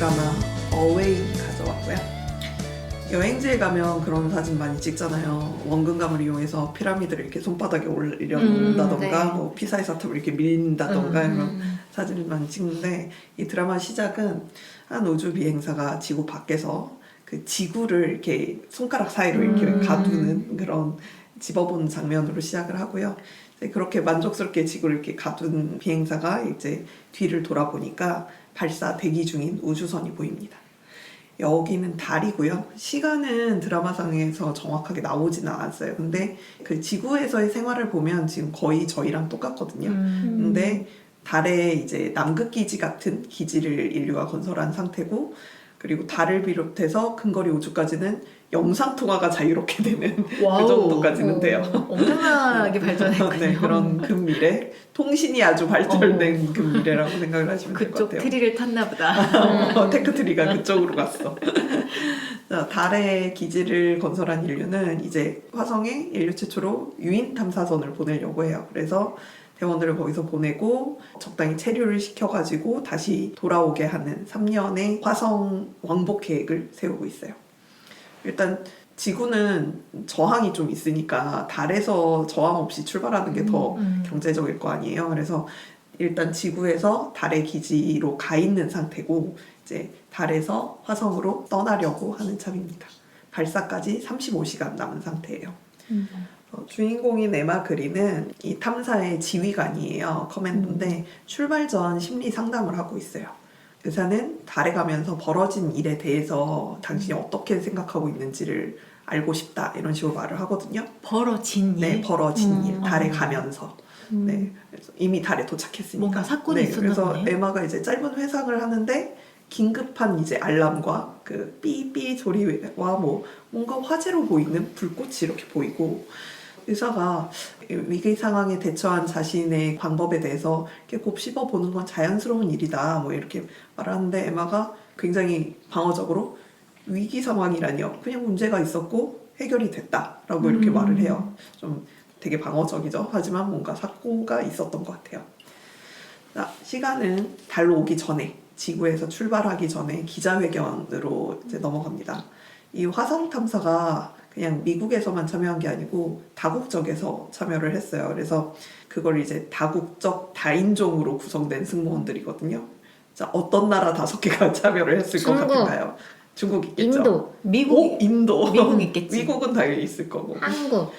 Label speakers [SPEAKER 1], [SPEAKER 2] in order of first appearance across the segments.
[SPEAKER 1] 드라마 어웨이 가져왔고요. 여행지에 가면 그런 사진 많이 찍잖아요. 원근감을 이용해서 피라미드를 이렇게 손바닥에 올려놓는다던가
[SPEAKER 2] 네.
[SPEAKER 1] 뭐 피사의 사탑을 이렇게 밀린다던가 이런 사진을 많이 찍는데, 이 드라마 시작은 한 우주 비행사가 지구 밖에서 그 지구를 이렇게 손가락 사이로 이렇게 가두는 그런 집어보는 장면으로 시작을 하고요. 이제 그렇게 만족스럽게 지구를 이렇게 가둔 비행사가 이제 뒤를 돌아보니까 발사 대기 중인 우주선이 보입니다. 여기는 달이고요. 시간은 드라마상에서 정확하게 나오지는 않았어요. 근데 그 지구에서의 생활을 보면 지금 거의 저희랑 똑같거든요. 근데 달에 이제 남극기지 같은 기지를 인류가 건설한 상태고, 그리고 달을 비롯해서 근거리 우주까지는 영상통화가 자유롭게 되는 그 정도까지는 돼요.
[SPEAKER 2] 엄청나게 발전했군요.
[SPEAKER 1] 네, 그런 근미래, 통신이 아주 발달된 근미래라고 생각을 하시면 될 것
[SPEAKER 2] 그쪽
[SPEAKER 1] 같아요.
[SPEAKER 2] 트리를 탔나 보다.
[SPEAKER 1] 테크트리가 그쪽으로 갔어. 자, 달에 기지를 건설한 인류는 이제 화성에 인류 최초로 유인 탐사선을 보내려고 해요. 그래서 대원들을 거기서 보내고 적당히 체류를 시켜가지고 다시 돌아오게 하는 3년의 화성 왕복 계획을 세우고 있어요. 일단 지구는 저항이 좀 있으니까 달에서 저항 없이 출발하는 게 더 경제적일 거 아니에요. 그래서 일단 지구에서 달의 기지로 가 있는 상태고, 이제 달에서 화성으로 떠나려고 하는 참입니다. 발사까지 35시간 남은 상태예요. 주인공인 에마 그린은 이 탐사의 지휘관이에요. 커맨더인데 출발 전 심리 상담을 하고 있어요. 의사는 달에 가면서 벌어진 일에 대해서 당신이 어떻게 생각하고 있는지를 알고 싶다, 이런 식으로 말을 하거든요.
[SPEAKER 2] 벌어진 일?
[SPEAKER 1] 네, 벌어진 일. 달에 가면서. 네, 그래서 이미 달에 도착했으니까.
[SPEAKER 2] 뭔가 사건이 있었나
[SPEAKER 1] 그래서
[SPEAKER 2] 보네요.
[SPEAKER 1] 에마가 이제 짧은 회상을 하는데 긴급한 이제 알람과 그 삐삐 소리와 뭐 뭔가 화재로 보이는 불꽃이 이렇게 보이고, 의사가 위기 상황에 대처한 자신의 방법에 대해서 이렇게 곱씹어 보는 건 자연스러운 일이다, 뭐 이렇게 말하는데, 에마가 굉장히 방어적으로 위기 상황이라니요, 그냥 문제가 있었고 해결이 됐다라고 이렇게 말을 해요. 좀 되게 방어적이죠. 하지만 뭔가 사고가 있었던 것 같아요. 자, 시간은 달로 오기 전에, 지구에서 출발하기 전에 기자회견으로 이제 넘어갑니다. 이 화성 탐사가 그냥 미국에서만 참여한 게 아니고 다국적에서 참여를 했어요. 그래서 그걸 이제 다국적 다인종으로 구성된 승무원들이거든요. 자, 어떤 나라 5개가 참여를 했을 것
[SPEAKER 3] 중국.
[SPEAKER 1] 같은가요? 중국 있겠죠?
[SPEAKER 3] 인도,
[SPEAKER 2] 미국,
[SPEAKER 1] 인도.
[SPEAKER 2] 미국 있겠지.
[SPEAKER 1] 미국은 당연히 있을 거고.
[SPEAKER 3] 한국.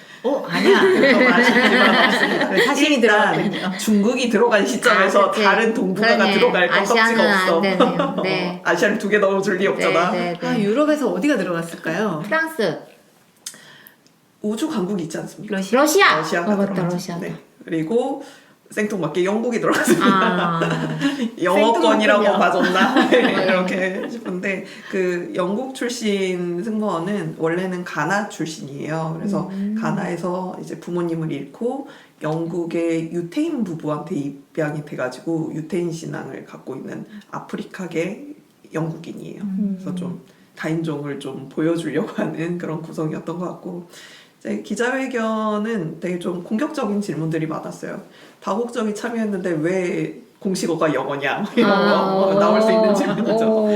[SPEAKER 2] 아니야.
[SPEAKER 1] 그래서 아쉽지만 없습니다.
[SPEAKER 2] 사실이
[SPEAKER 1] 일단
[SPEAKER 2] 들어갔군요.
[SPEAKER 1] 중국이 들어간 시점에서
[SPEAKER 3] 그치.
[SPEAKER 1] 다른 동북아가
[SPEAKER 3] 그러네.
[SPEAKER 1] 들어갈 건덕지가
[SPEAKER 3] 아시아는
[SPEAKER 1] 없어.
[SPEAKER 3] 안 되네요. 네.
[SPEAKER 1] 아시아를 2개 넣어줄 리 없잖아.
[SPEAKER 3] 네, 네,
[SPEAKER 2] 아,
[SPEAKER 3] 네.
[SPEAKER 2] 유럽에서 어디가 들어갔을까요?
[SPEAKER 3] 프랑스,
[SPEAKER 1] 우주 강국이 있지 않습니까?
[SPEAKER 2] 러시아?
[SPEAKER 3] 러시아.
[SPEAKER 1] 러시아가
[SPEAKER 3] 맞다,
[SPEAKER 1] 들어갔죠.
[SPEAKER 3] 러시아.
[SPEAKER 1] 네. 그리고 생뚱맞게 영국이 들어갔습니다.
[SPEAKER 3] 아,
[SPEAKER 1] 영어권이라고
[SPEAKER 2] 생뚱맞군요.
[SPEAKER 1] 봐줬나? 이렇게 싶은데, 그 영국 출신 승무원은 원래는 가나 출신이에요. 그래서 가나에서 이제 부모님을 잃고 영국의 유태인 부부한테 입양이 돼가지고 유태인 신앙을 갖고 있는 아프리카계 영국인이에요. 그래서 좀 다인종을 좀 보여주려고 하는 그런 구성이었던 것 같고, 이제 기자회견은 되게 좀 공격적인 질문들이 많았어요. 다국적이 참여했는데 왜 공식어가 영어냐, 이런 거 나올 수 있는 질문이죠.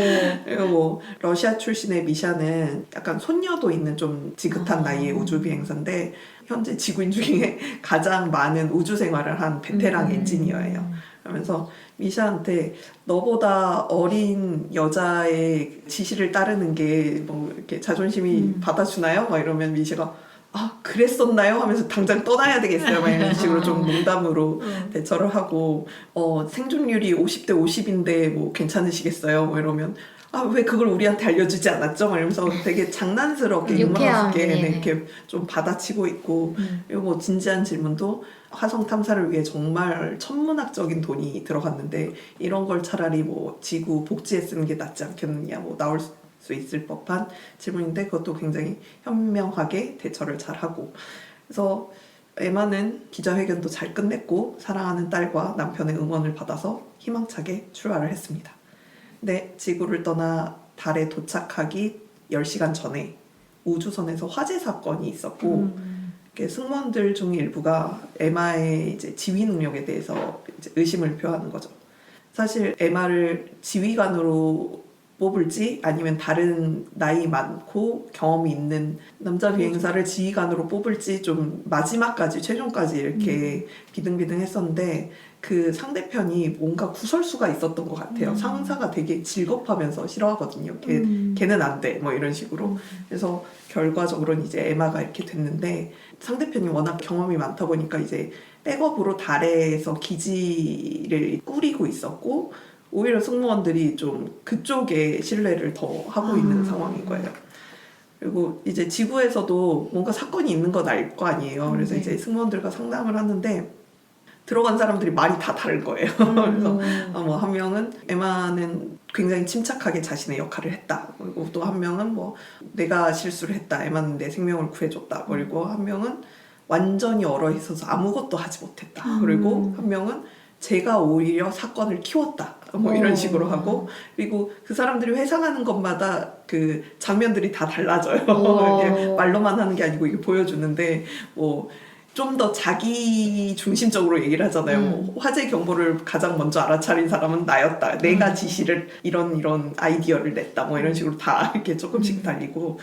[SPEAKER 1] 그리고 뭐 러시아 출신의 미샤는 약간 손녀도 있는 좀 지긋한 나이의 우주 비행사인데 현재 지구인 중에 가장 많은 우주 생활을 한 베테랑 엔지니어예요. 그러면서 미샤한테 너보다 어린 여자의 지시를 따르는 게 뭐 이렇게 자존심이 받아주나요? 막 이러면 미샤가 아, 그랬었나요? 하면서 당장 떠나야 되겠어요. 막 이런 식으로 좀 농담으로 대처를 하고, 생존율이 50대 50인데 뭐 괜찮으시겠어요? 뭐 이러면 아, 왜 그걸 우리한테 알려주지 않았죠? 막 이러면서 되게 장난스럽게 유머러스럽게
[SPEAKER 3] 네네.
[SPEAKER 1] 이렇게 좀 받아치고 있고, 그리고 뭐 진지한 질문도 화성 탐사를 위해 정말 천문학적인 돈이 들어갔는데 이런 걸 차라리 뭐 지구 복지에 쓰는 게 낫지 않겠느냐, 뭐 나올 수 있을 법한 질문인데 그것도 굉장히 현명하게 대처를 잘하고, 그래서 에마는 기자회견도 잘 끝냈고 사랑하는 딸과 남편의 응원을 받아서 희망차게 출발을 했습니다. 근데 지구를 떠나 달에 도착하기 10시간 전에 우주선에서 화재 사건이 있었고, 승무원들 중 일부가 에마의 이제 지휘 능력에 대해서 이제 의심을 표하는 거죠. 사실 에마를 지휘관으로 뽑을지 아니면 다른 나이 많고 경험이 있는 남자 비행사를 지휘관으로 뽑을지 좀 마지막까지 최종까지 이렇게 비등비등했었는데 그 상대편이 뭔가 구설수가 있었던 것 같아요. 상사가 되게 질겁하면서 싫어하거든요. 걔는 안 돼. 뭐 이런 식으로. 그래서 결과적으로는 이제 에마가 이렇게 됐는데 상대편이 워낙 경험이 많다 보니까 이제 백업으로 달에서 기지를 꾸리고 있었고 오히려 승무원들이 좀 그쪽에 신뢰를 더 하고 있는 상황인 거예요. 그리고 이제 지구에서도 뭔가 사건이 있는 건 알 거 아니에요. 그래서 이제 승무원들과 상담을 하는데 들어간 사람들이 말이 다 다른 거예요. 그래서 뭐 한 명은 에마는 굉장히 침착하게 자신의 역할을 했다. 그리고 또 한 명은 뭐 내가 실수를 했다. 에마는 내 생명을 구해줬다. 그리고 한 명은 완전히 얼어 있어서 아무것도 하지 못했다. 그리고 한 명은 제가 오히려 사건을 키웠다. 뭐 이런 식으로 하고 그리고 그 사람들이 회상하는 것마다 그 장면들이 다 달라져요. 이게 말로만 하는 게 아니고 이게 보여주는데 뭐 좀 더 자기 중심적으로 얘기를 하잖아요. 뭐 화재 경보를 가장 먼저 알아차린 사람은 나였다. 내가 지시를 이런 아이디어를 냈다. 뭐 이런 식으로 다 이렇게 조금씩 달리고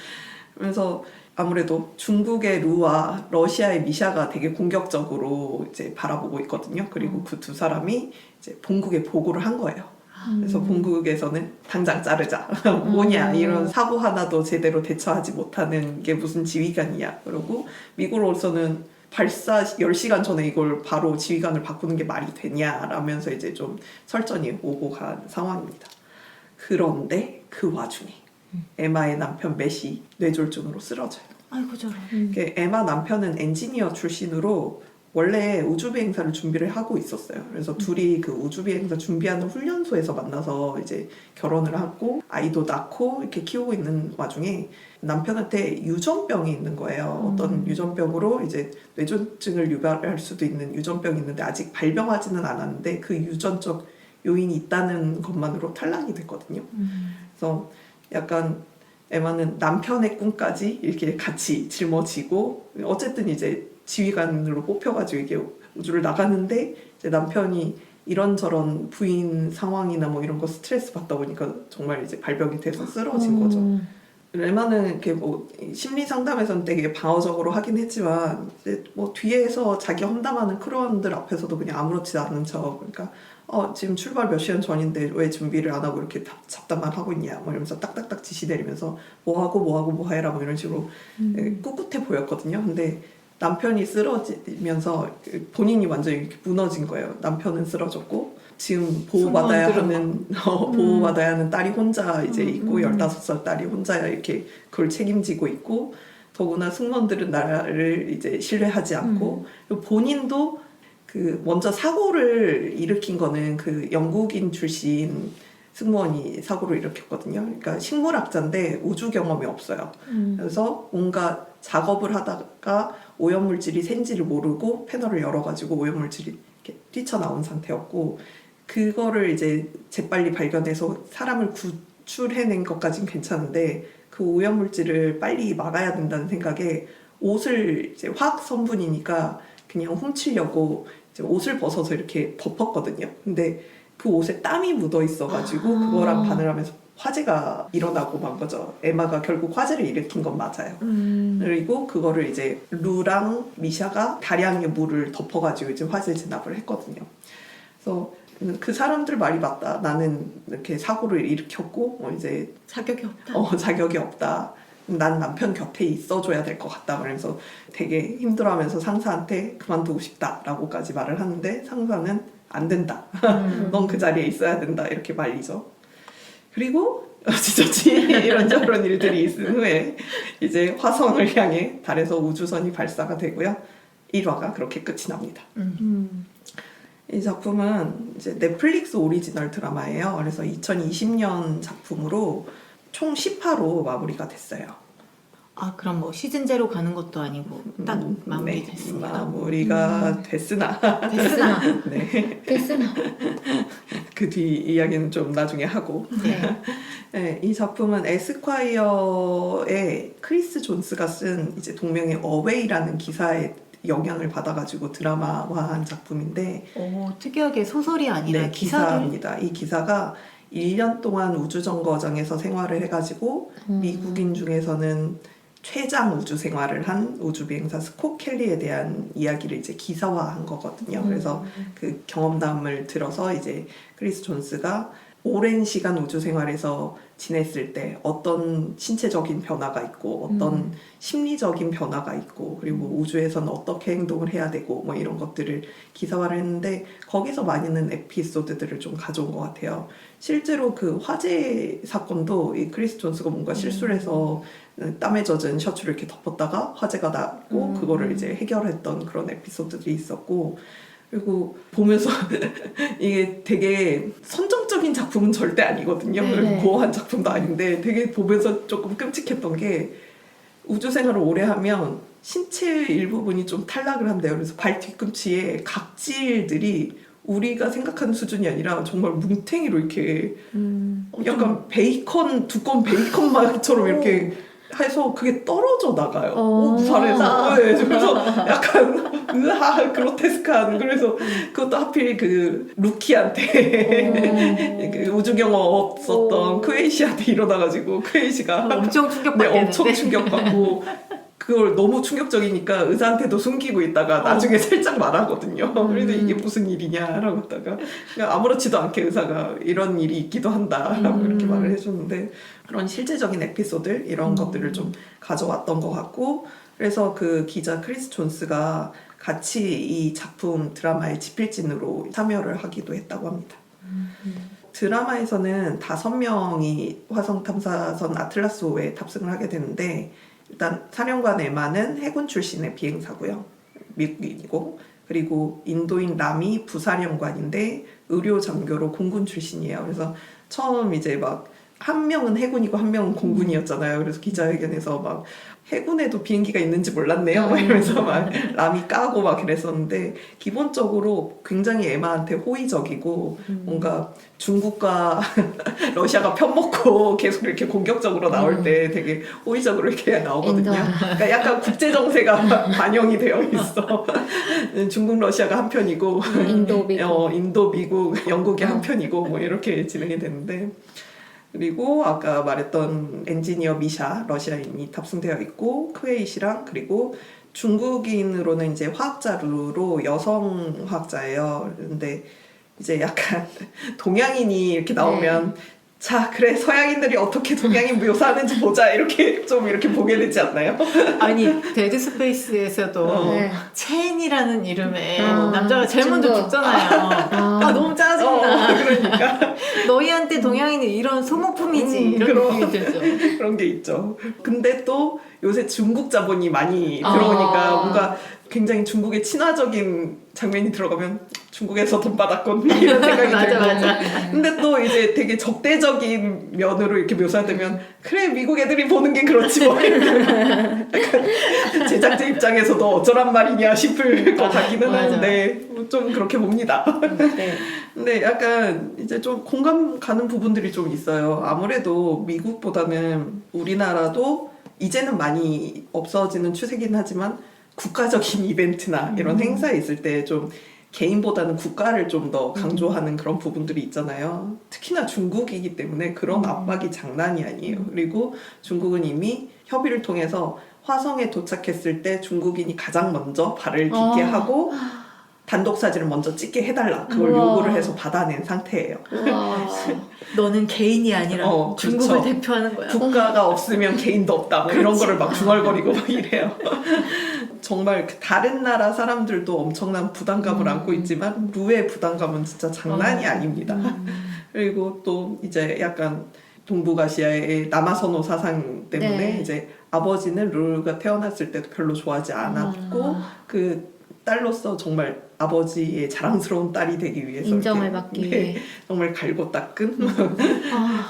[SPEAKER 1] 그래서 아무래도 중국의 루와 러시아의 미샤가 되게 공격적으로 이제 바라보고 있거든요. 그리고 그 두 사람이 이제 본국에 보고를 한 거예요. 그래서 본국에서는 당장 자르자. 뭐냐 이런 사고 하나도 제대로 대처하지 못하는 게 무슨 지휘관이냐. 그리고 미국으로서는 발사 10시간 전에 이걸 바로 지휘관을 바꾸는 게 말이 되냐라면서 이제 좀 설전이 오고 간 상황입니다. 그런데 그 와중에 에마의 남편 맷이 뇌졸중으로 쓰러져요.
[SPEAKER 2] 아이고 저런.
[SPEAKER 1] 에마 남편은 엔지니어 출신으로 원래 우주비행사를 준비를 하고 있었어요. 그래서 둘이 그 우주비행사 준비하는 훈련소에서 만나서 이제 결혼을 하고 아이도 낳고 이렇게 키우고 있는 와중에 남편한테 유전병이 있는 거예요. 어떤 유전병으로 이제 뇌졸중을 유발할 수도 있는 유전병이 있는데 아직 발병하지는 않았는데 그 유전적 요인이 있다는 것만으로 탈락이 됐거든요. 그래서 약간 에마는 남편의 꿈까지 이렇게 같이 짊어지고 어쨌든 이제 지휘관으로 뽑혀가지고 이게 우주를 나가는데 이제 남편이 이런저런 부인 상황이나 뭐 이런 거 스트레스 받다 보니까 정말 이제 발병이 돼서 쓰러진 거죠. 에마는 이렇게 뭐 심리 상담에서는 되게 방어적으로 하긴 했지만 이제 뭐 뒤에서 자기 험담하는 크루원들 앞에서도 그냥 아무렇지 않은 척 그러니까 지금 출발 몇 시간 전인데 왜 준비를 안 하고 이렇게 잡담만 하고 있냐 뭐 이러면서 딱딱딱 지시 내리면서 뭐 해라 뭐 이런 식으로 꿋꿋해 보였거든요. 근데 남편이 쓰러지면서 본인이 완전히 이렇게 무너진 거예요. 남편은 쓰러졌고 지금 보호받아야 하는 딸이 혼자 이제 있고 15살 딸이 혼자 이렇게 그걸 책임지고 있고 더구나 승무원들은 나를 이제 신뢰하지 않고 본인도 그 먼저 사고를 일으킨 거는 그 영국인 출신 승무원이 사고를 일으켰거든요. 그러니까 식물학자인데 우주 경험이 없어요. 그래서 뭔가 작업을 하다가 오염물질이 샌지를 모르고 패널을 열어가지고 오염물질이 이렇게 뛰쳐나온 상태였고 그거를 이제 재빨리 발견해서 사람을 구출해낸 것까지는 괜찮은데 그 오염물질을 빨리 막아야 된다는 생각에 옷을 이제 화학 성분이니까 그냥 훔치려고 이제 옷을 벗어서 이렇게 덮었거든요. 근데 그 옷에 땀이 묻어 있어가지고 그거랑 바늘하면서 화재가 일어나고 만 거죠. 에마가 결국 화재를 일으킨 건 맞아요. 그리고 그거를 이제 루랑 미샤가 다량의 물을 덮어가지고 이제 화재 진압을 했거든요. 그래서 그 사람들 말이 맞다. 나는 이렇게 사고를 일으켰고 이제
[SPEAKER 2] 자격이 없다.
[SPEAKER 1] 자격이 없다. 난 남편 곁에 있어줘야 될 것 같다. 그래서 되게 힘들어하면서 상사한테 그만두고 싶다라고까지 말을 하는데 상사는 안 된다. 넌 그 자리에 있어야 된다. 이렇게 말리죠. 그리고 어찌저찌 이런저런 일들이 있은 후에 이제 화성을 향해 달에서 우주선이 발사가 되고요. 1화가 그렇게 끝이 납니다. 이 작품은 이제 넷플릭스 오리지널 드라마예요. 그래서 2020년 작품으로 총 10화로 마무리가 됐어요.
[SPEAKER 2] 아 그럼 뭐 시즌제로 가는 것도 아니고 딱 마무리됐습니다.
[SPEAKER 1] 네, 마무리가 됐으나 네.
[SPEAKER 3] 됐으나
[SPEAKER 1] 그 뒤 이야기는 좀 나중에 하고
[SPEAKER 2] 네.
[SPEAKER 1] 네, 이 작품은 에스콰이어의 크리스 존스가 쓴 이제 동명의 어웨이라는 기사에 영향을 받아가지고 드라마화한 작품인데
[SPEAKER 2] 특이하게 소설이 아니라
[SPEAKER 1] 네,
[SPEAKER 2] 기사를
[SPEAKER 1] 기사입니다. 이 기사가 1년 동안 우주정거장에서 생활을 해가지고 미국인 중에서는 최장 우주 생활을 한 우주비행사 스콧 켈리에 대한 이야기를 이제 기사화한 거거든요. 그래서 그 경험담을 들어서 이제 크리스 존스가 오랜 시간 우주 생활에서 지냈을 때 어떤 신체적인 변화가 있고 어떤 심리적인 변화가 있고 그리고 우주에서는 어떻게 행동을 해야 되고 뭐 이런 것들을 기사화를 했는데 거기서 많이는 에피소드들을 좀 가져온 것 같아요. 실제로 그 화재 사건도 이 크리스 존스가 뭔가 실수를 해서 땀에 젖은 셔츠를 이렇게 덮었다가 화재가 나고 그거를 이제 해결했던 그런 에피소드들이 있었고 그리고 보면서 이게 되게 선정적인 작품은 절대 아니거든요.
[SPEAKER 3] 네.
[SPEAKER 1] 고어한 작품도 아닌데 되게 보면서 조금 끔찍했던 게 우주 생활을 오래 하면 신체 일부분이 좀 탈락을 한대요. 그래서 발 뒤꿈치에 각질들이 우리가 생각하는 수준이 아니라 정말 뭉탱이로 이렇게 약간 베이컨 두꺼운 베이컨만처럼 이렇게 해서 그게 떨어져 나가요. 살에서. 네, 그래서 약간 으하 그로테스크한 그래서 그것도 하필 그 루키한테 그 우주 경험 없었던 크웨이시한테 일어나가지고 크웨이시가
[SPEAKER 2] 엄청
[SPEAKER 1] 네,
[SPEAKER 2] 충격받겠는데.
[SPEAKER 1] 엄청 충격받고 그걸 너무 충격적이니까 의사한테도 숨기고 있다가 나중에 살짝 말하거든요. 그래서 이게 무슨 일이냐라고 하다가 그냥 아무렇지도 않게 의사가 이런 일이 있기도 한다라고 이렇게 말을 해줬는데 그런 실제적인 에피소드 이런 것들을 좀 가져왔던 것 같고 그래서 그 기자 크리스 존스가 같이 이 작품 드라마의 집필진으로 참여를 하기도 했다고 합니다. 드라마에서는 5명이 화성 탐사선 아틀라스호에 탑승을 하게 되는데 일단 사령관 에마는 해군 출신의 비행사고요. 미국인이고 그리고 인도인 람이 부사령관인데 의료 장교로 공군 출신이에요. 그래서 처음 이제 막 한 명은 해군이고 한 명은 공군이었잖아요. 그래서 기자회견에서 막 해군에도 비행기가 있는지 몰랐네요. 이러면서 막 람이 까고 막 그랬었는데 기본적으로 굉장히 에마한테 호의적이고 뭔가 중국과 러시아가 편먹고 계속 이렇게 공격적으로 나올 때 되게 호의적으로 이렇게 나오거든요. 그러니까 약간 국제 정세가 반영이 되어 있어. 중국, 러시아가 한 편이고 인도, 미국, 영국이 한 편이고 뭐 이렇게 진행이 되는데 그리고 아까 말했던 엔지니어 미샤 러시아인이 탑승되어 있고 크웨이시랑 그리고 중국인으로는 이제 화학자루로 여성 화학자예요. 근데 이제 약간 동양인이 이렇게 나오면 자 그래 서양인들이 어떻게 동양인 묘사하는지 보자 이렇게 좀 이렇게 보게 되지 않나요?
[SPEAKER 2] 아니 데드 스페이스에서도 체인이라는 이름의 남자가 제일 먼저 죽잖아요. 너무 짜증나.
[SPEAKER 1] 그러니까
[SPEAKER 2] 너희한테 동양인은 이런 소모품이지 이런 느낌이 들죠.
[SPEAKER 1] 그런 게 있죠. 근데 또 요새 중국 자본이 많이 들어오니까 뭔가 굉장히 중국의 친화적인 장면이 들어가면 중국에서 돈 받았건 이런 생각이 들고
[SPEAKER 2] 맞아.
[SPEAKER 1] 근데 또 이제 되게 적대적인 면으로 이렇게 묘사되면 그래 미국 애들이 보는 게 그렇지 뭐 약간 제작자 입장에서도 어쩌란 말이냐 싶을 것 같기는 하는데 좀 그렇게 봅니다. 근데 약간 이제 좀 공감 가는 부분들이 좀 있어요. 아무래도 미국보다는 우리나라도 이제는 많이 없어지는 추세긴 하지만 국가적인 이벤트나 이런 행사에 있을 때 좀 개인보다는 국가를 좀 더 강조하는 그런 부분들이 있잖아요. 특히나 중국이기 때문에 그런 압박이 장난이 아니에요. 그리고 중국은 이미 협의를 통해서 화성에 도착했을 때 중국인이 가장 먼저 발을 딛게 하고 단독 사진을 먼저 찍게 해달라 그걸 요구를 해서 받아낸 상태예요.
[SPEAKER 2] 너는 개인이 아니라 중국을
[SPEAKER 1] 그렇죠.
[SPEAKER 2] 대표하는 거야.
[SPEAKER 1] 국가가 없으면 개인도 없다 뭐 이런 거를 막 중얼거리고 막 이래요. 정말 다른 나라 사람들도 엄청난 부담감을 안고 있지만 루의 부담감은 진짜 장난이 아닙니다. 그리고 또 이제 약간 동북아시아의 남아선호 사상 때문에 이제 아버지는 루가 태어났을 때도 별로 좋아하지 않았고 그 딸로서 정말 아버지의 자랑스러운 딸이 되기 위해서
[SPEAKER 3] 인정을 받기 위해
[SPEAKER 1] 정말 갈고 닦은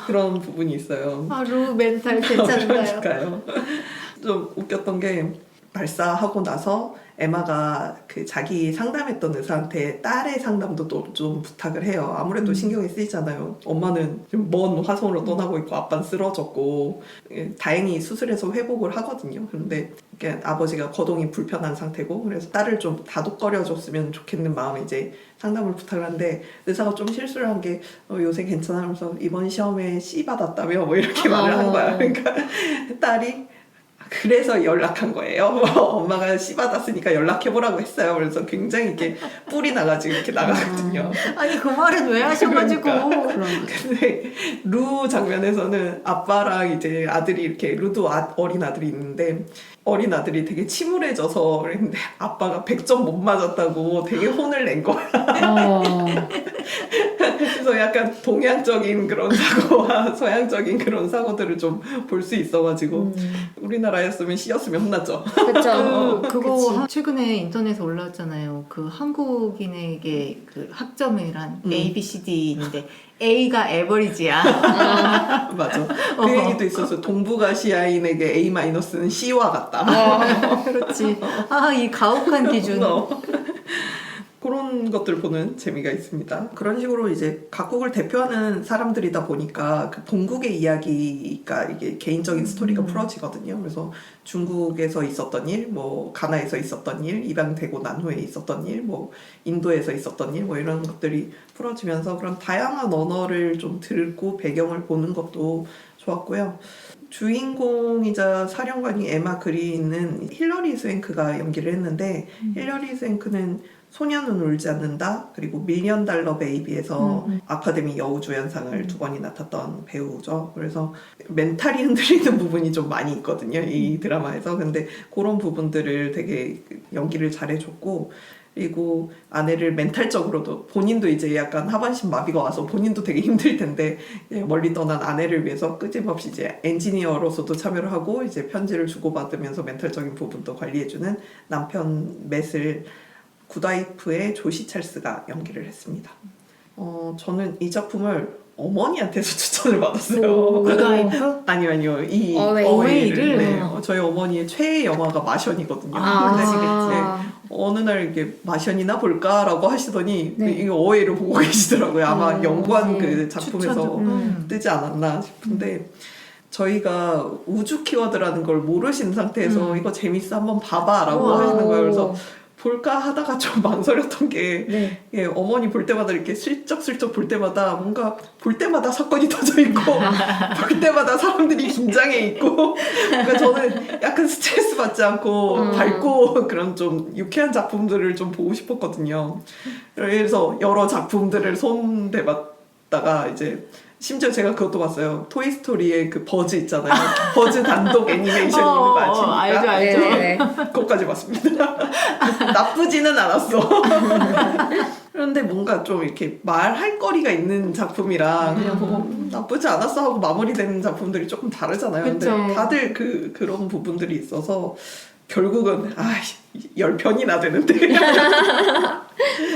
[SPEAKER 1] 그런 부분이 있어요.
[SPEAKER 2] 루 멘탈 괜찮은가요?
[SPEAKER 1] 그러니까요. 좀 웃겼던 게 발사하고 나서 에마가 그 자기 상담했던 의사한테 딸의 상담도 또 좀 부탁을 해요. 아무래도 신경이 쓰이잖아요. 엄마는 좀 먼 화성으로 떠나고 있고 아빠는 쓰러졌고 다행히 수술해서 회복을 하거든요. 그런데 이렇게 아버지가 거동이 불편한 상태고 그래서 딸을 좀 다독거려줬으면 좋겠는 마음에 이제 상담을 부탁을 하는데 의사가 좀 실수를 한 게 요새 괜찮아 하면서 이번 시험에 C 받았다며 뭐 이렇게 말을 한 거야. 그러니까 딸이 그래서 연락한 거예요. 엄마가 C 받았으니까 연락해보라고 했어요. 그래서 굉장히 이렇게 뿔이 나가지고 이렇게 나가거든요.
[SPEAKER 2] 아니 그 말은 왜 하셔가지고.
[SPEAKER 1] 근데 루 장면에서는 아빠랑 이제 아들이 이렇게 루도 어린 아들이 있는데 어린 아들이 되게 침울해져서 그랬는데 아빠가 100점 못 맞았다고 되게 혼을 낸 거야. 그래서 약간 동양적인 그런 사고와 서양적인 그런 사고들을 좀 볼 수 있어가지고 우리나라였으면 C였으면 혼났죠.
[SPEAKER 3] 그쵸.
[SPEAKER 2] 그거 최근에 인터넷에 올라왔잖아요. 그 한국인에게 그 학점이란 A, B, C, D인데 A가 에버리지야.
[SPEAKER 1] 맞아. 그 얘기도 있었어요. 동북아시아인에게 A-는 C와 같다.
[SPEAKER 2] 그렇지. 이 가혹한 기준.
[SPEAKER 1] 그런 것들 보는 재미가 있습니다. 그런 식으로 이제 각국을 대표하는 사람들이다 보니까 그 본국의 이야기가 이게 개인적인 스토리가 풀어지거든요. 그래서 중국에서 있었던 일, 뭐 가나에서 있었던 일, 입양되고 난 후에 있었던 일, 뭐 인도에서 있었던 일, 뭐 이런 것들이 풀어지면서 그런 다양한 언어를 좀 들고 배경을 보는 것도 좋았고요. 주인공이자 사령관이 에마 그린은 힐러리 스웬크가 연기를 했는데 힐러리 스웬크는 소년은 울지 않는다 그리고 밀리언 달러 베이비에서 아카데미 여우주연상을 2번이나 탔던 배우죠. 그래서 멘탈이 흔들리는 부분이 좀 많이 있거든요, 이 드라마에서. 근데 그런 부분들을 되게 연기를 잘해줬고 그리고 아내를 멘탈적으로도 본인도 이제 약간 하반신 마비가 와서 본인도 되게 힘들 텐데 멀리 떠난 아내를 위해서 끊임없이 이제 엔지니어로서도 참여를 하고 이제 편지를 주고받으면서 멘탈적인 부분도 관리해주는 남편 맷을 굿와이프의 조시 찰스가 연기를 했습니다. 저는 이 작품을 어머니한테서 추천을 받았어요.
[SPEAKER 2] 굿와이프?
[SPEAKER 1] 아니요. 이
[SPEAKER 2] 어웨이를?
[SPEAKER 1] 네, 저희 어머니의 최애 영화가 마션이거든요.
[SPEAKER 2] 그치.
[SPEAKER 1] 어느 날 이렇게 마션이나 볼까라고 하시더니
[SPEAKER 3] 네.
[SPEAKER 1] 이거 어웨이를 보고 계시더라고요. 아마 연관
[SPEAKER 3] 네.
[SPEAKER 1] 그 작품에서 뜨지 않았나 싶은데 저희가 우주 키워드라는 걸 모르신 상태에서 이거 재밌어 한번 봐봐라고 하시는 거예요. 그래서 볼까 하다가 좀 망설였던 게
[SPEAKER 3] 네.
[SPEAKER 1] 예, 어머니 볼 때마다 이렇게 슬쩍슬쩍 볼 때마다 뭔가 볼 때마다 사건이 터져 있고 볼 때마다 사람들이 긴장해 있고 그러니까 저는 약간 스트레스 받지 않고 밝고 그런 좀 유쾌한 작품들을 좀 보고 싶었거든요. 그래서 여러 작품들을 손대봤다가 이제 심지어 제가 그것도 봤어요. 토이스토리의 그 버즈 있잖아요. 버즈 단독 애니메이션 있는 거 아십니까?
[SPEAKER 2] 알죠.
[SPEAKER 3] 네네.
[SPEAKER 1] 그것까지 봤습니다. 나쁘지는 않았어. 그런데 뭔가 좀 이렇게 말할 거리가 있는 작품이랑 그냥 보고 나쁘지 않았어 하고 마무리되는 작품들이 조금 다르잖아요.
[SPEAKER 2] 그쵸.
[SPEAKER 1] 근데 다들 그런 부분들이 있어서 결국은 10편이나 되는데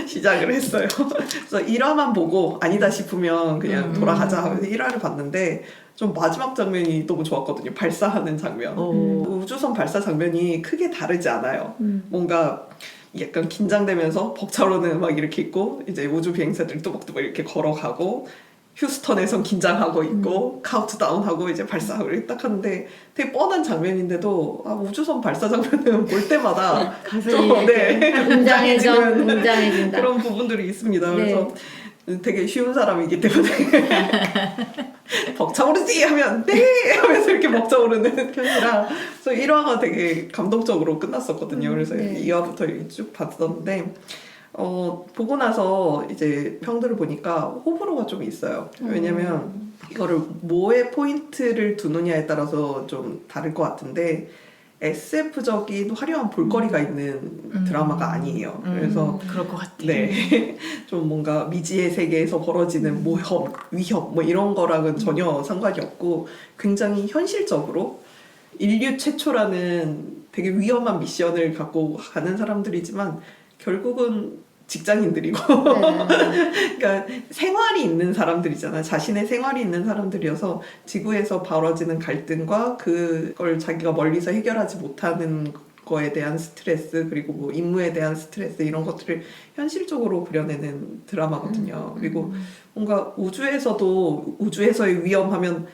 [SPEAKER 1] 시작을 했어요. 그래서 1화만 보고 아니다 싶으면 그냥 돌아가자 하면서 1화를 봤는데 좀 마지막 장면이 너무 좋았거든요. 발사하는 장면. 우주선 발사 장면이 크게 다르지 않아요. 뭔가 약간 긴장되면서 벅차오르는 음악이 이렇게 있고 이제 우주 비행사들이 뚜벅뚜벅 이렇게 걸어가고 휴스턴에선 긴장하고 있고 카운트다운하고 이제 발사하고 이렇게 딱 하는데 되게 뻔한 장면인데도 우주선 발사 장면은 볼 때마다
[SPEAKER 3] 가슴이
[SPEAKER 1] 좀,
[SPEAKER 3] 웅장해진다.
[SPEAKER 1] 그런 부분들이 있습니다.
[SPEAKER 3] 네.
[SPEAKER 1] 그래서 되게 쉬운 사람이기 때문에 벅차오르지 하면 네 하면서 이렇게 벅차오르는 편이라 그래서 1화가 되게 감동적으로 끝났었거든요. 그래서
[SPEAKER 3] 네.
[SPEAKER 1] 2화부터 이렇게 쭉 봤었는데 보고 나서 이제 평들을 보니까 호불호가 좀 있어요. 왜냐면 이거를 뭐에 포인트를 두느냐에 따라서 좀 다를 것 같은데 SF적인 화려한 볼거리가 있는 드라마가 아니에요. 그래서
[SPEAKER 2] 그럴 것 같아.
[SPEAKER 1] 네, 좀 뭔가 미지의 세계에서 벌어지는 모험, 위협 뭐 이런 거랑은 전혀 상관이 없고 굉장히 현실적으로 인류 최초라는 되게 위험한 미션을 갖고 가는 사람들이지만 결국은 직장인들이고 그러니까 생활이 있는 사람들이잖아요. 자신의 생활이 있는 사람들이어서 지구에서 벌어지는 갈등과 그걸 자기가 멀리서 해결하지 못하는 거에 대한 스트레스 그리고 뭐 임무에 대한 스트레스 이런 것들을 현실적으로 그려내는 드라마거든요. 그리고 뭔가 우주에서도 우주에서의 위험하면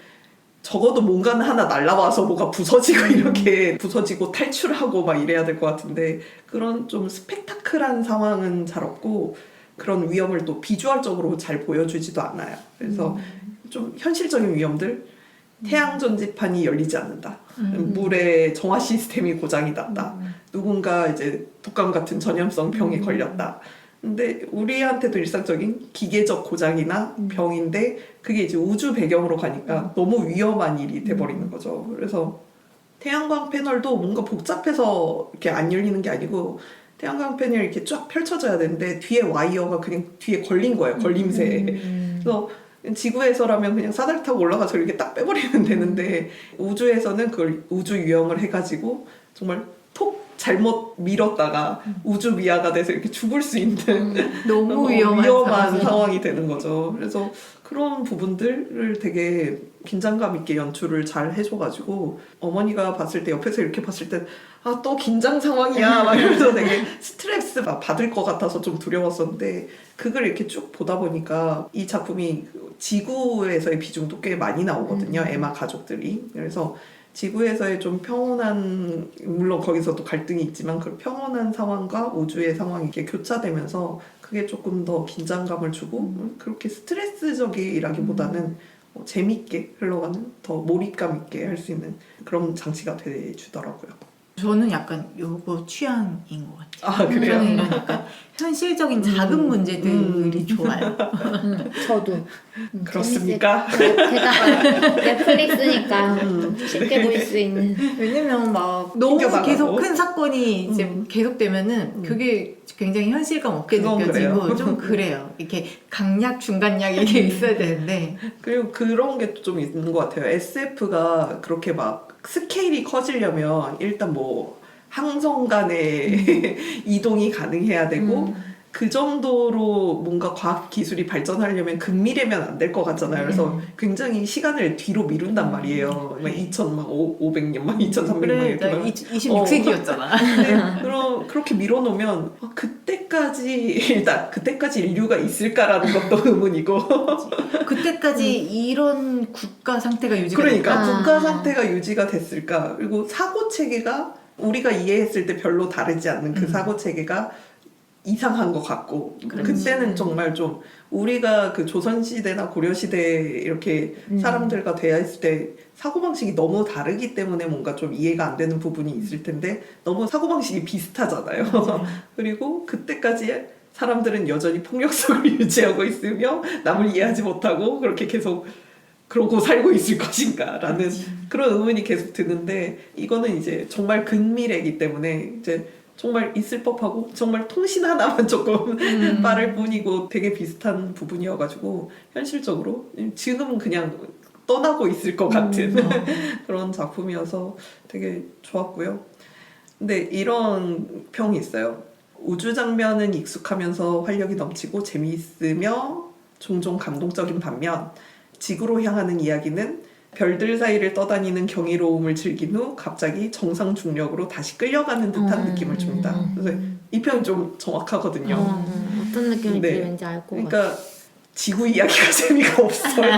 [SPEAKER 1] 적어도 뭔가는 하나 날라와서 뭐가 부서지고 이렇게 부서지고 탈출하고 막 이래야 될 것 같은데 그런 좀 스펙타클한 상황은 잘 없고 그런 위험을 또 비주얼적으로 잘 보여주지도 않아요. 그래서 좀 현실적인 위험들 태양 전지판이 열리지 않는다. 물의 정화 시스템이 고장이 났다. 누군가 이제 독감 같은 전염성 병에 걸렸다. 근데 우리한테도 일상적인 기계적 고장이나 병인데 그게 이제 우주 배경으로 가니까 너무 위험한 일이 돼버리는 거죠. 그래서 태양광 패널도 뭔가 복잡해서 이렇게 안 열리는 게 아니고 태양광 패널이 이렇게 쫙 펼쳐져야 되는데 뒤에 와이어가 그냥 뒤에 걸린 거예요. 걸림새에. 그래서 지구에서라면 그냥 사다리 타고 올라가서 이렇게 딱 빼버리면 되는데 우주에서는 그걸 우주 유형을 해가지고 정말 톡 잘못 밀었다가 우주 미아가 돼서 이렇게 죽을 수 있는
[SPEAKER 2] 너무
[SPEAKER 1] 위험한 상황이 되는 거죠. 그래서 그런 부분들을 되게 긴장감 있게 연출을 잘 해줘가지고 어머니가 봤을 때 옆에서 이렇게 봤을 때 아 또 긴장 상황이야 막 이러면서 되게 스트레스 받을 것 같아서 좀 두려웠었는데 그걸 이렇게 쭉 보다 보니까 이 작품이 지구에서의 비중도 꽤 많이 나오거든요. 에마 가족들이. 그래서 지구에서의 좀 평온한 물론 거기서도 갈등이 있지만 그 평온한 상황과 우주의 상황이 이렇게 교차되면서 그게 조금 더 긴장감을 주고 그렇게 스트레스적이라기보다는 재밌게 흘러가는 더 몰입감 있게 할 수 있는 그런 장치가 돼주더라고요.
[SPEAKER 2] 저는 약간 요거 취향인 것 같아요.
[SPEAKER 1] 아 그래요?
[SPEAKER 2] 저는 이런 약간 현실적인 작은 문제들이 좋아요.
[SPEAKER 3] 저도
[SPEAKER 1] 그렇습니까?
[SPEAKER 3] 제가 넷플릭스니까 쉽게 볼 수 있는.
[SPEAKER 2] 왜냐면 막 너무
[SPEAKER 1] 튕겨나가고.
[SPEAKER 2] 계속 큰 사건이 이제 계속되면은 그게 굉장히 현실감 없게
[SPEAKER 1] 그건
[SPEAKER 2] 느껴지고
[SPEAKER 1] 그래요.
[SPEAKER 2] 좀 그래요. 이렇게 강약 중간약 이게 있어야 되는데
[SPEAKER 1] 그리고 그런 게 좀 있는 것 같아요. SF가 그렇게 막 스케일이 커지려면 일단 뭐 항성 간의 이동이 가능해야 되고 그 정도로 뭔가 과학 기술이 발전하려면 근미래면 안 될 것 같잖아요. 그래서 굉장히 시간을 뒤로 미룬단 말이에요. 막 2,500년, 막 2,300년
[SPEAKER 2] 그래
[SPEAKER 1] 이렇게 막
[SPEAKER 2] 26세기였잖아.
[SPEAKER 1] 근데 그렇게 밀어놓으면 그때까지 인류가 있을까라는 것도 의문이고
[SPEAKER 2] 그때까지 이런 국가 상태가 유지가
[SPEAKER 1] 그러니까
[SPEAKER 2] 될까?
[SPEAKER 1] 국가 상태가 유지가 됐을까 그리고 사고 체계가 우리가 이해했을 때 별로 다르지 않는 그 사고 체계가 이상한 것 같고 그때는 정말 좀 우리가 그 조선시대나 고려시대 이렇게 사람들과 대화했을 때 사고방식이 너무 다르기 때문에 뭔가 좀 이해가 안 되는 부분이 있을 텐데 너무 사고방식이 비슷하잖아요. 그리고 그때까지 사람들은 여전히 폭력성을 유지하고 있으며 남을 이해하지 못하고 그렇게 계속 그러고 살고 있을 것인가 라는 그런 의문이 계속 드는데 이거는 이제 정말 근미래이기 때문에 이제 정말 있을 법하고 정말 통신 하나만 조금 빠를 뿐이고 되게 비슷한 부분이어가지고 현실적으로 지금은 그냥 떠나고 있을 것 같은 그런 작품이어서 되게 좋았고요. 근데 이런 평이 있어요. 우주 장면은 익숙하면서 활력이 넘치고 재미있으며 종종 감동적인 반면 지구로 향하는 이야기는 별들 사이를 떠다니는 경이로움을 즐긴 후 갑자기 정상 중력으로 다시 끌려가는 듯한 느낌을 줍니다. 그래서 이 평이 좀 정확하거든요.
[SPEAKER 3] 어떤 느낌인지
[SPEAKER 1] 네.
[SPEAKER 3] 왠지 알 것 같아요.
[SPEAKER 1] 그러니까 지구 이야기가 재미가 없어요.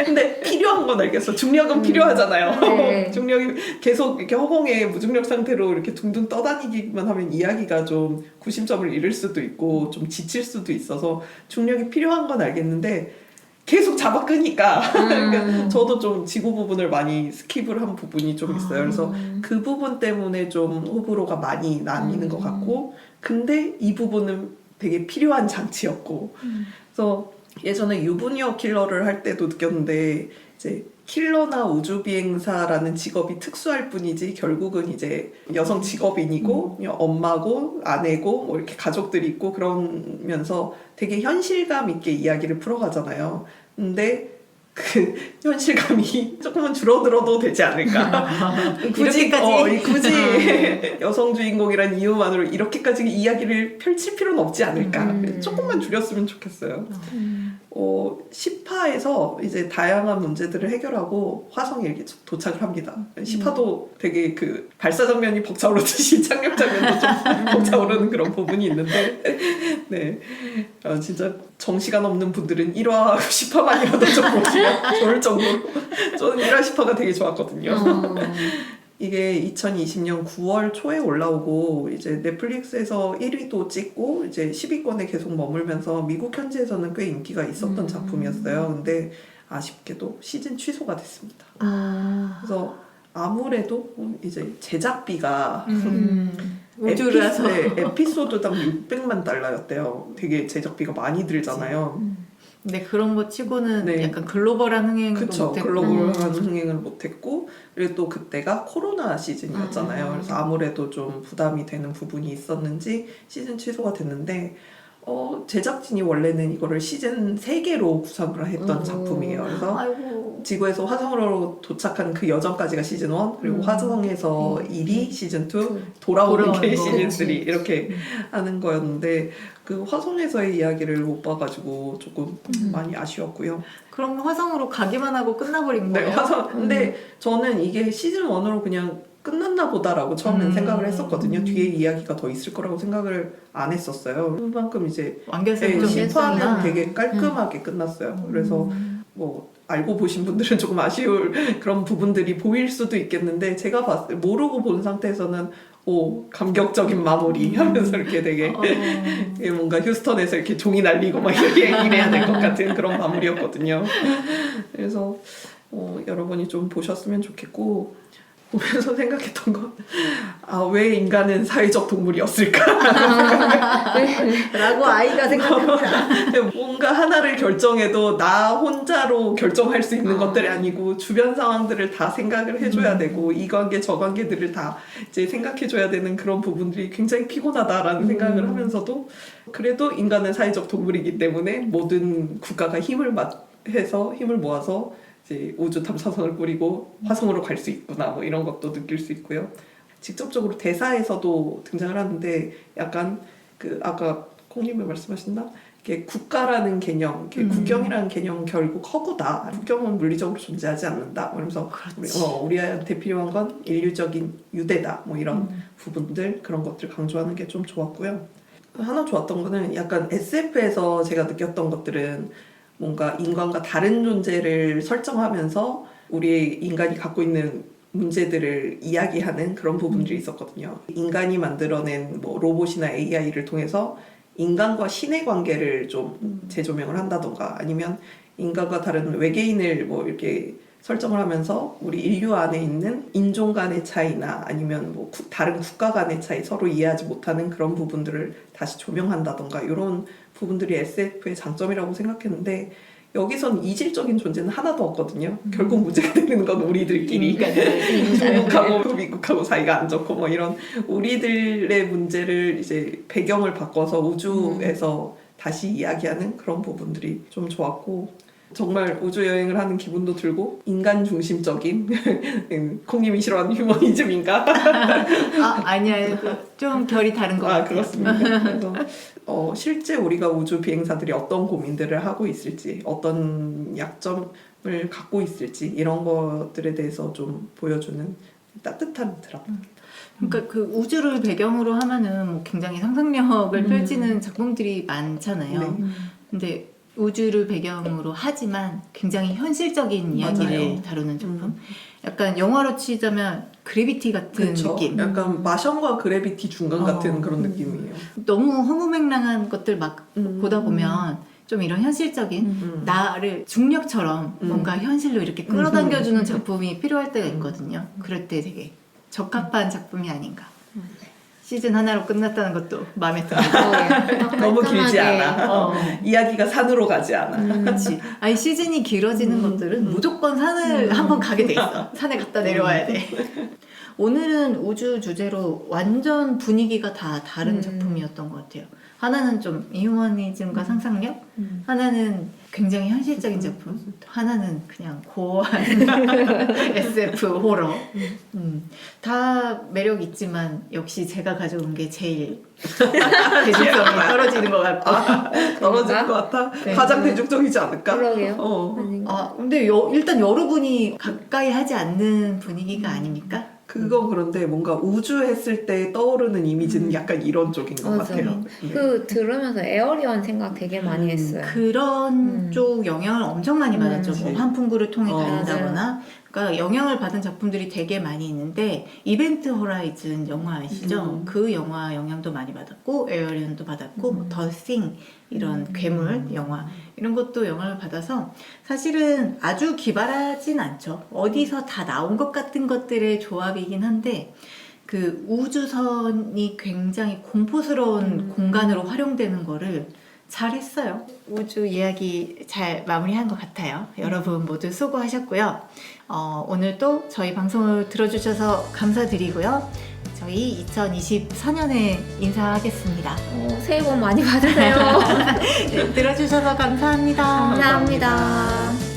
[SPEAKER 1] 근데 필요한 건 알겠어. 중력은 필요하잖아요.
[SPEAKER 3] 네.
[SPEAKER 1] 중력이 계속 이렇게 허공에 무중력 상태로 이렇게 둥둥 떠다니기만 하면 이야기가 좀 구심점을 잃을 수도 있고 좀 지칠 수도 있어서 중력이 필요한 건 알겠는데 계속 잡아 끄니까 그러니까 저도 좀 지구 부분을 많이 스킵을 한 부분이 좀 있어요. 그래서 그 부분 때문에 좀 호불호가 많이 나뉘는 것 같고 근데 이 부분은 되게 필요한 장치였고 그래서 예전에 유부녀 킬러를 할 때도 느꼈는데 이제 킬러나 우주비행사라는 직업이 특수할 뿐이지 결국은 이제 여성 직업인이고 엄마고 아내고 뭐 이렇게 가족들이 있고 그러면서 되게 현실감 있게 이야기를 풀어가잖아요. 근데 그 현실감이 조금은 줄어들어도 되지 않을까.
[SPEAKER 2] 이렇게까지?
[SPEAKER 1] 굳이 여성 주인공이란 이유만으로 이렇게까지 이야기를 펼칠 필요는 없지 않을까. 조금만 줄였으면 좋겠어요. 10화에서 이제 다양한 문제들을 해결하고 화성에 이렇게 도착을 합니다. 10화도 되게 그 발사 장면이 벅차오르듯이 착륙 장면도 좀 벅차오르는 그런 부분이 있는데, 네, 진짜 정시간 없는 분들은 1화 10화만이라도 좀 보시면 좋을 정도로 저는 1화 10화가 되게 좋았거든요. 이게 2020년 9월 초에 올라오고 이제 넷플릭스에서 1위도 찍고 이제 10위권에 계속 머물면서 미국 현지에서는 꽤 인기가 있었던 작품이었어요. 근데 아쉽게도 시즌 취소가 됐습니다. 그래서 아무래도 이제 제작비가
[SPEAKER 2] 우주라서
[SPEAKER 1] 에피소드당 600만 달러였대요. 되게 제작비가 많이 들잖아요.
[SPEAKER 2] 근데 그런 거 치고는
[SPEAKER 1] 네.
[SPEAKER 2] 약간 글로벌한 흥행도
[SPEAKER 1] 그쵸.
[SPEAKER 2] 못했고
[SPEAKER 1] 글로벌한 흥행을 못했고 그리고 또 그때가 코로나 시즌이었잖아요. 그래서 아무래도 좀 부담이 되는 부분이 있었는지 시즌 취소가 됐는데 제작진이 원래는 이거를 시즌 3개로 구성을 했던 작품이에요. 그래서
[SPEAKER 2] 아이고.
[SPEAKER 1] 지구에서 화성으로 도착한 그 여정까지가 시즌 1 그리고 화성에서 1이 시즌 2 돌아오는 게
[SPEAKER 2] 거.
[SPEAKER 1] 시즌 3 이렇게 하는 거였는데 그 화성에서의 이야기를 못 봐가지고 조금 많이 아쉬웠고요.
[SPEAKER 2] 그럼 화성으로 가기만 하고 끝나버린
[SPEAKER 1] 네,
[SPEAKER 2] 거예요?
[SPEAKER 1] 화성. 근데 저는 이게 시즌 1으로 그냥 끝났나 보다라고 처음엔 생각을 했었거든요. 뒤에 이야기가 더 있을 거라고 생각을 안 했었어요. 그만큼 이제
[SPEAKER 2] 완결성이 좀
[SPEAKER 1] 10화는
[SPEAKER 2] 있었구나.
[SPEAKER 1] 되게 깔끔하게 끝났어요. 그래서 뭐 알고 보신 분들은 조금 아쉬울 그런 부분들이 보일 수도 있겠는데 제가 모르고 본 상태에서는 감격적인 마무리 하면서 이렇게 되게 이게 뭔가 휴스턴에서 이렇게 종이 날리고 막 이렇게 이래야 될 것 같은 그런 마무리였거든요. 그래서 여러분이 좀 보셨으면 좋겠고 보면서 생각했던 건 왜 인간은 사회적 동물이었을까?
[SPEAKER 2] 라고 아이가 생각합니다.
[SPEAKER 1] 뭔가 하나를 결정해도 나 혼자로 결정할 수 있는 것들이 아니고 주변 상황들을 다 생각을 해줘야 되고 이 관계 저 관계들을 다 이제 생각해줘야 되는 그런 부분들이 굉장히 피곤하다라는 생각을 하면서도 그래도 인간은 사회적 동물이기 때문에 모든 국가가 힘을 모아서 이제 우주 탐사선을 꾸리고 화성으로 갈 수 있구나 뭐 이런 것도 느낄 수 있고요. 직접적으로 대사에서도 등장을 하는데 약간 그 아까 콩님이 말씀하셨나? 이게 국가라는 개념, 국경이라는 개념은 결국 허구다. 국경은 물리적으로 존재하지 않는다. 그러면서 우리한테 필요한 건 인류적인 유대다. 뭐 이런 부분들 그런 것들 강조하는 게 좀 좋았고요. 하나 좋았던 거는 약간 SF에서 제가 느꼈던 것들은 뭔가 인간과 다른 존재를 설정하면서 우리 인간이 갖고 있는 문제들을 이야기하는 그런 부분들이 있었거든요. 인간이 만들어낸 뭐 로봇이나 AI를 통해서 인간과 신의 관계를 좀 재조명을 한다던가 아니면 인간과 다른 외계인을 뭐 이렇게 설정을 하면서 우리 인류 안에 있는 인종 간의 차이나 아니면 뭐 다른 국가 간의 차이 서로 이해하지 못하는 그런 부분들을 다시 조명한다던가 이런 부분들이 SF의 장점이라고 생각했는데 여기선 이질적인 존재는 하나도 없거든요. 결국 문제가 되는 건 우리들끼리 중국하고 미국하고 사이가 안 좋고 뭐 이런 우리들의 문제를 이제 배경을 바꿔서 우주에서 다시 이야기하는 그런 부분들이 좀 좋았고 정말 우주 여행을 하는 기분도 들고 인간 중심적인 콩님이 싫어하는 휴머니즘인가?
[SPEAKER 2] 아니야 좀 결이 다른 것 같아요.
[SPEAKER 1] 그렇습니다. 그래서 실제 우리가 우주 비행사들이 어떤 고민들을 하고 있을지 어떤 약점을 갖고 있을지 이런 것들에 대해서 좀 보여주는 따뜻한 드라마입니다.
[SPEAKER 2] 그러니까 그 우주를 배경으로 하면은 뭐 굉장히 상상력을 펼치는 작품들이 많잖아요.
[SPEAKER 1] 네.
[SPEAKER 2] 근데 우주를 배경으로 하지만 굉장히 현실적인 이야기를
[SPEAKER 1] 맞아요.
[SPEAKER 2] 다루는 작품. 약간 영화로 치자면 그래비티 같은
[SPEAKER 1] 그쵸?
[SPEAKER 2] 느낌.
[SPEAKER 1] 약간 마션과 그래비티 중간 같은 그런 느낌이에요.
[SPEAKER 2] 너무 허무맹랑한 것들 막 보다 보면 좀 이런 현실적인 나를 중력처럼 뭔가 현실로 이렇게 끌어당겨주는 작품이 필요할 때가 있거든요. 그럴 때 되게 적합한 작품이 아닌가. 시즌 하나로 끝났다는 것도 마음에 듭니다.
[SPEAKER 1] 너무 길지 않아. 이야기가 산으로 가지 않아.
[SPEAKER 2] 그렇지. 아니 시즌이 길어지는 것들은 무조건 산을 한번 가게 돼 있어. 산에 갔다 내려와야 돼. 오늘은 우주 주제로 완전 분위기가 다 다른 작품이었던 것 같아요. 하나는 좀 휴머니즘과 상상력, 하나는 굉장히 현실적인 작품, 하나는 그냥 고어한 SF 호러. 다 매력 있지만 역시 제가 가져온 게 제일 대중성이 떨어지는 것 같고.
[SPEAKER 1] 떨어질 것 같아?
[SPEAKER 2] 네.
[SPEAKER 1] 가장 대중적이지 않을까?
[SPEAKER 3] 그러게요.
[SPEAKER 2] 아, 근데 일단 여러분이 가까이 하지 않는 분위기가 아닙니까?
[SPEAKER 1] 그건 그런데 뭔가 우주 했을 때 떠오르는 이미지는 약간 이런 쪽인 것
[SPEAKER 3] 맞아.
[SPEAKER 1] 같아요.
[SPEAKER 3] 그 들으면서 에어리언 생각 되게 많이 했어요.
[SPEAKER 2] 그런 쪽 영향을 엄청 많이 받았죠. 뭐
[SPEAKER 1] 그치.
[SPEAKER 2] 환풍구를 통해
[SPEAKER 1] 어,
[SPEAKER 2] 다닌다거나. 그러니까 영향을 받은 작품들이 되게 많이 있는데 이벤트 호라이즌 영화 아시죠? 그 영화 영향도 많이 받았고 에어리언도 받았고 더 싱 이런 괴물 영화 이런 것도 영향을 받아서 사실은 아주 기발하진 않죠. 어디서 다 나온 것 같은 것들의 조합이긴 한데 그 우주선이 굉장히 공포스러운 공간으로 활용되는 거를 잘했어요. 우주 이야기 잘 마무리한 것 같아요. 여러분 모두 수고하셨고요. 오늘도 저희 방송을 들어주셔서 감사드리고요. 저희 2024년에 인사하겠습니다.
[SPEAKER 3] 새해 복 많이 받으세요.
[SPEAKER 2] 네, 들어주셔서 감사합니다.
[SPEAKER 3] 감사합니다.